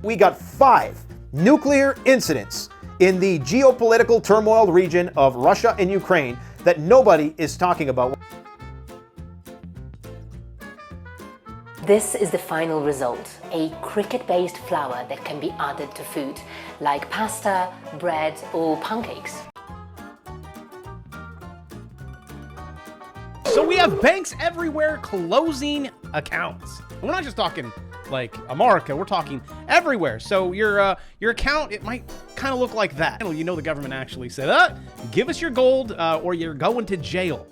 We got 5 nuclear incidents in the geopolitical turmoil region of Russia and Ukraine that nobody is talking about. This is the final result, a cricket-based flour that can be added to food, like pasta, bread or pancakes. So we have banks everywhere closing accounts. We're not just talking like America, we're talking everywhere. So your account, it might kind of look like that. You know, the government actually said, give us your gold or you're going to jail.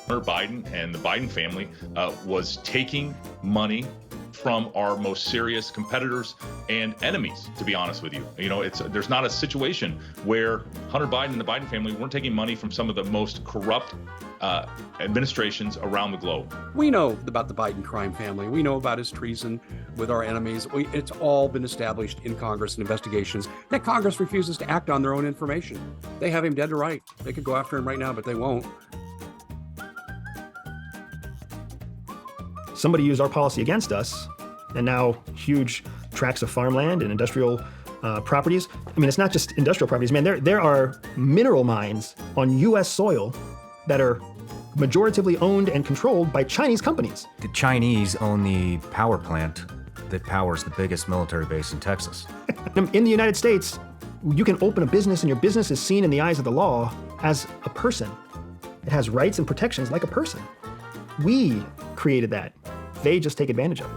Hunter Biden and the Biden family was taking money from our most serious competitors and enemies, to be honest with you. You know, there's not a situation where Hunter Biden and the Biden family weren't taking money from some of the most corrupt administrations around the globe. We know about the Biden crime family. We know about his treason with our enemies. It's all been established in Congress and investigations. That Congress refuses to act on their own information. They have him dead to right. They could go after him right now, but they won't. Somebody used our policy against us, and now huge tracts of farmland and industrial properties. I mean, it's not just industrial properties, man. There are mineral mines on U.S. soil that are majoritively owned and controlled by Chinese companies. The Chinese own the power plant that powers the biggest military base in Texas. In the United States, you can open a business, and your business is seen in the eyes of the law as a person. It has rights and protections like a person. We created that. They just take advantage of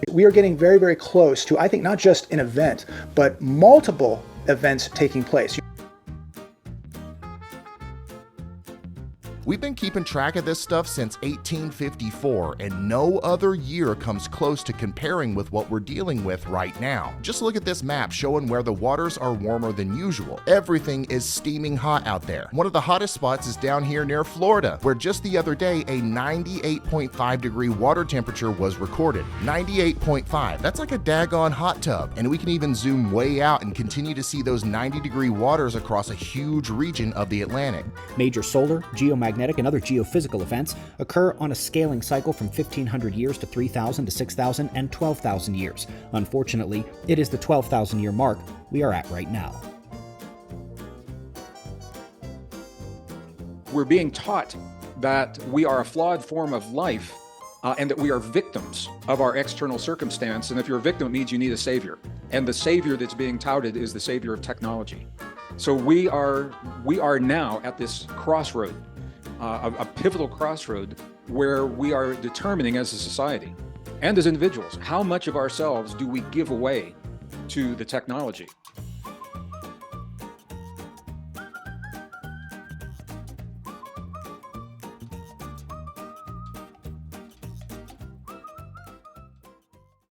it. We are getting very, very close to, I think, not just an event, but multiple events taking place. We've been keeping track of this stuff since 1854, and no other year comes close to comparing with what we're dealing with right now. Just look at this map showing where the waters are warmer than usual. Everything is steaming hot out there. One of the hottest spots is down here near Florida, where just the other day a 98.5 degree water temperature was recorded. 98.5, that's like a daggone hot tub. And we can even zoom way out and continue to see those 90-degree waters across a huge region of the Atlantic. Major solar, geomagnetic, and other geophysical events occur on a scaling cycle from 1,500 years to 3,000 to 6,000 and 12,000 years. Unfortunately, it is the 12,000 year mark we are at right now. We're being taught that we are a flawed form of life and that we are victims of our external circumstance. And if you're a victim, it means you need a savior. And the savior that's being touted is the savior of technology. So we are now at this crossroad. A pivotal crossroad where we are determining as a society and as individuals, how much of ourselves do we give away to the technology?